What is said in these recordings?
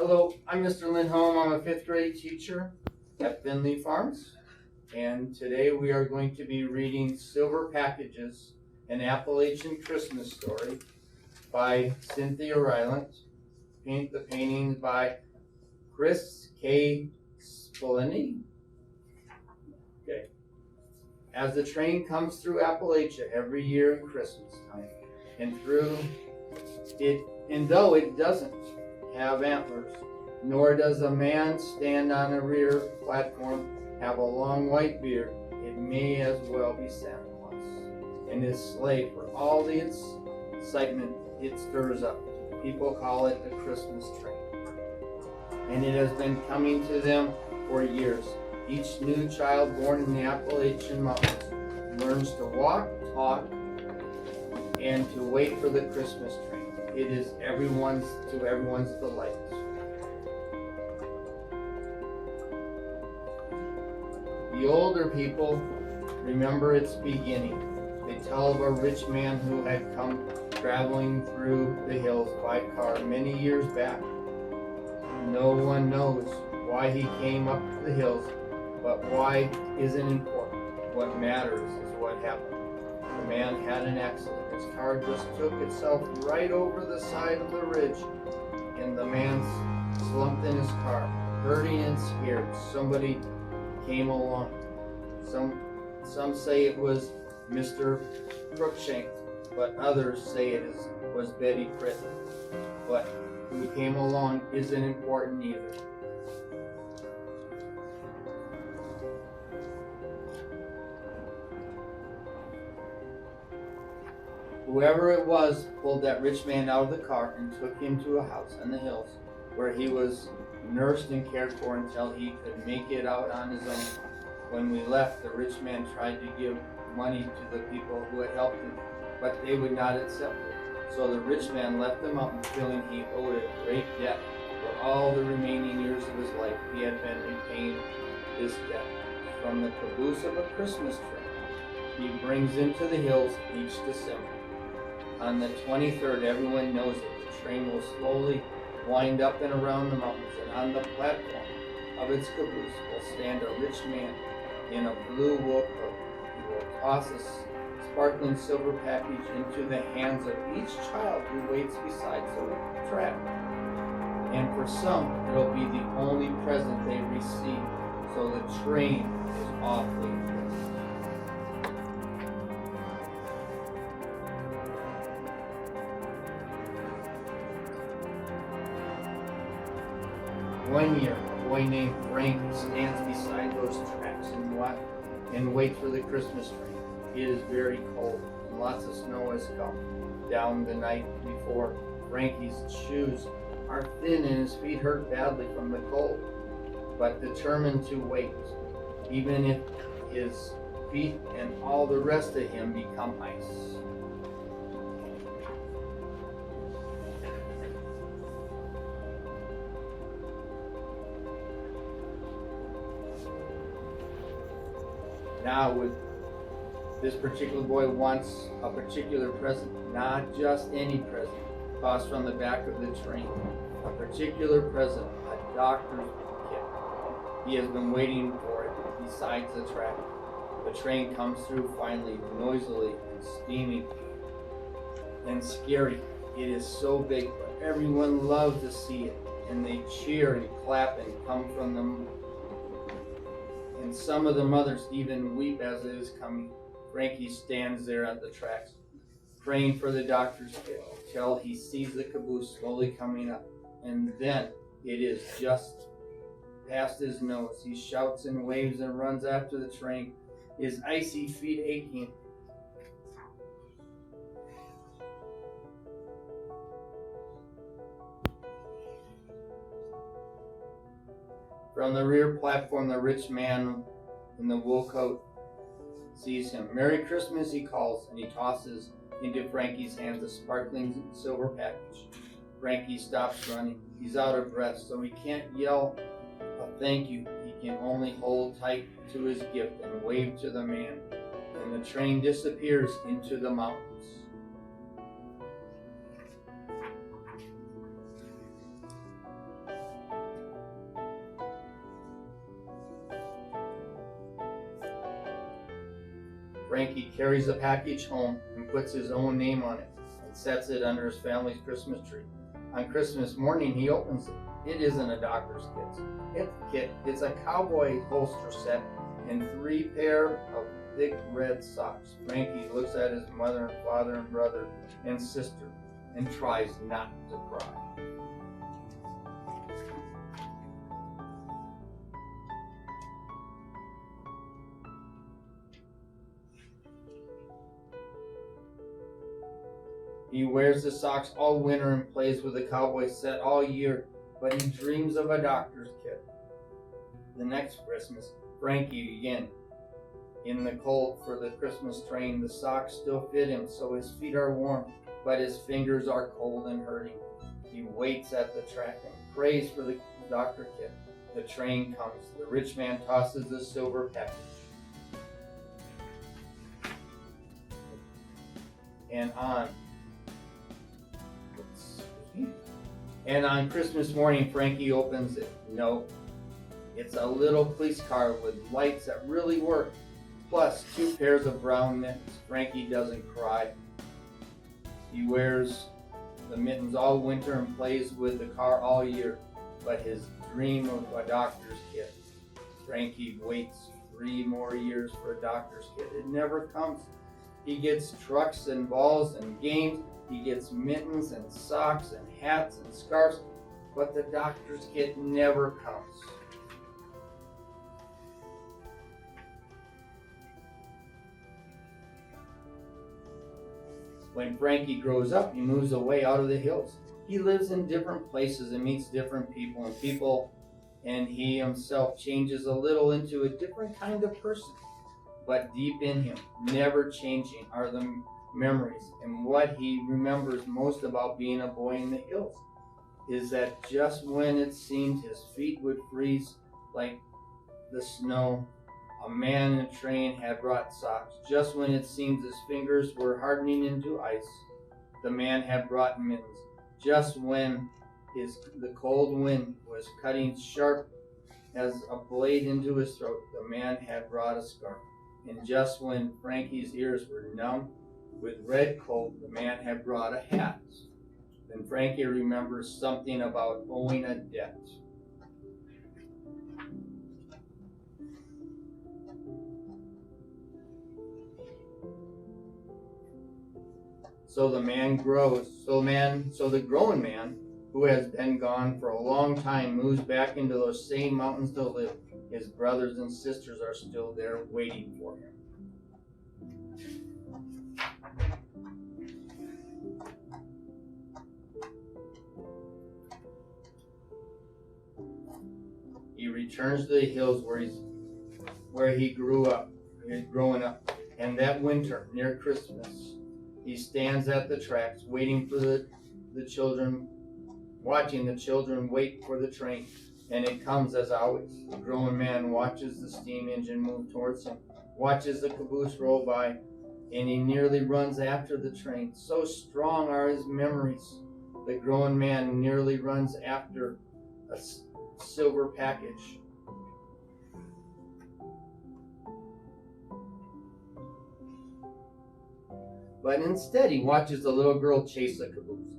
Hello, I'm Mr. Lindholm. I'm a 5th grade teacher at Finley Farms, and today we are going to be reading Silver Packages, an Appalachian Christmas Story by Cynthia Rylant. The paintings by Chris K. Spillane. Okay. As the train comes through Appalachia every year in Christmas time, and though it doesn't have antlers, nor does a man stand on a rear platform have a long white beard, it may as well be Santa Claus and his sleigh for all the excitement it stirs up. People call it the Christmas train, and it has been coming to them for years. Each new child born in the Appalachian Mountains learns to walk, talk, and to wait for the Christmas train. It is everyone's delight. The older people remember its beginning. They tell of a rich man who had come traveling through the hills by car many years back. No one knows why he came up the hills, but why isn't important. What matters is what happened. The man had an accident. His car just took itself right over the side of the ridge, and the man slumped in his car, hurting and scared. Somebody came along. Some say it was Mr. Crookshank, but others say it was Betty Pritt. But who came along isn't important either. Whoever it was pulled that rich man out of the car and took him to a house in the hills where he was nursed and cared for until he could make it out on his own. When we left, the rich man tried to give money to the people who had helped him, but they would not accept it. So the rich man left the mountain feeling he owed a great debt. For all the remaining years of his life, he had been repaying this debt. From the caboose of a Christmas train, he brings into the hills each December. On the 23rd, everyone knows it. The train will slowly wind up and around the mountains, and on the platform of its caboose will stand a rich man in a blue wool coat. He will toss a sparkling silver package into the hands of each child who waits beside the track. And for some, it'll be the only present they receive, so the train is awfully good. One year, a boy named Frank stands beside those tracks and waits for the Christmas train. It is very cold, and lots of snow has come down the night before. Frankie's shoes are thin and his feet hurt badly from the cold, but determined to wait, even if his feet and all the rest of him become ice. Now, with this particular boy wants a particular present, not just any present, tossed from the back of the train. A particular present, a doctor's kit. He has been waiting for it besides the track. The train comes through finally, noisily and steaming and scary. It is so big, but everyone loves to see it, and they cheer and clap and come from them. And some of the mothers even weep as it is coming. Frankie stands there at the tracks, praying for the doctor's kit, till he sees the caboose slowly coming up. And then it is just past his nose. He shouts and waves and runs after the train, his icy feet aching. From the rear platform, the rich man in the wool coat sees him. "Merry Christmas," he calls, and he tosses into Frankie's hands a sparkling silver package. Frankie stops running. He's out of breath, so he can't yell a thank you. He can only hold tight to his gift and wave to the man, and the train disappears into the mountains. Frankie carries the package home and puts his own name on it and sets it under his family's Christmas tree. On Christmas morning, he opens it. It isn't a doctor's kit. It's a cowboy holster set and 3 pair of thick red socks. Frankie looks at his mother and father and brother and sister and tries not to cry. He wears the socks all winter and plays with the cowboy set all year, but he dreams of a doctor's kit. The next Christmas, Frankie again in the cold for the Christmas train. The socks still fit him, so his feet are warm, but his fingers are cold and hurting. He waits at the track and prays for the doctor kit. The train comes. The rich man tosses the silver package. And on Christmas morning, Frankie opens it. No, it's a little police car with lights that really work, plus 2 pairs of brown mittens. Frankie doesn't cry. He wears the mittens all winter and plays with the car all year, but his dream of a doctor's kit. Frankie waits 3 more years for a doctor's kit. It never comes. He gets trucks and balls and games. He gets mittens and socks and hats and scarves, but the doctor's kit never comes. When Frankie grows up, he moves away out of the hills. He lives in different places and meets different people, and he himself changes a little into a different kind of person. But deep in him, never changing, are the memories. And what he remembers most about being a boy in the hills is that just when it seemed his feet would freeze like the snow, a man in a train had brought socks. Just when it seemed his fingers were hardening into ice, the man had brought mittens. Just when the cold wind was cutting sharp as a blade into his throat, the man had brought a scarf. And just when Frankie's ears were numb with red cold, the man had brought a hat. Then Frankie remembers something about owing a debt. So the grown man, who has been gone for a long time, moves back into those same mountains to live. His brothers and sisters are still there waiting for him. He returns to the hills where he grew up, growing up. And that winter, near Christmas, he stands at the tracks, waiting for the children, watching the children wait for the train. And it comes as always. The grown man watches the steam engine move towards him, watches the caboose roll by, and he nearly runs after the train. So strong are his memories. The grown man nearly runs after a silver package. But instead, he watches the little girl chase the caboose.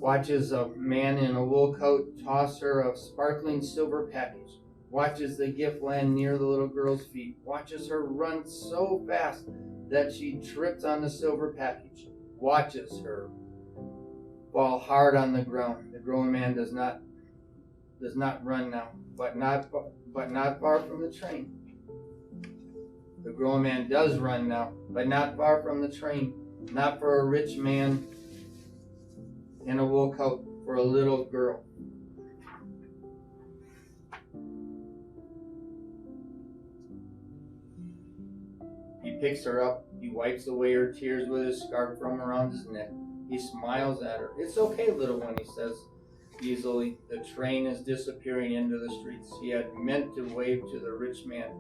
Watches a man in a wool coat toss her a sparkling silver package. Watches the gift land near the little girl's feet. Watches her run so fast that she trips on the silver package. Watches her fall hard on the ground. The grown man does not run now, but not far from the train. The grown man does run now, but not far from the train. Not for a rich man in a wool coat, for a little girl. He picks her up. He wipes away her tears with his scarf from around his neck. He smiles at her. "It's okay, little one," he says easily. The train is disappearing into the streets. He had meant to wave to the rich man,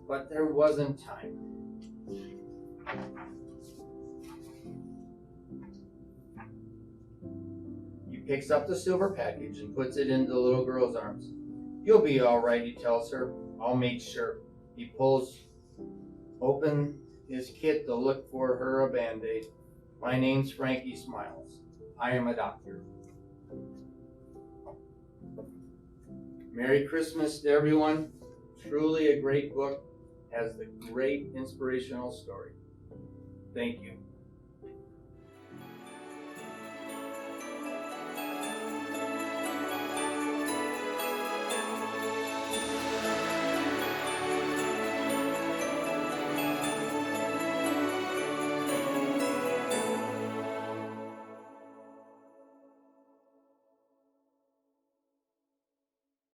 but there wasn't time. He picks up the silver package and puts it into the little girl's arms. "You'll be all right," he tells her. "I'll make sure." He pulls open his kit to look for her a Band-Aid. My name's Frankie Smiles. I am a doctor. Merry Christmas to everyone. Truly a great book. Has the great inspirational story. Thank you.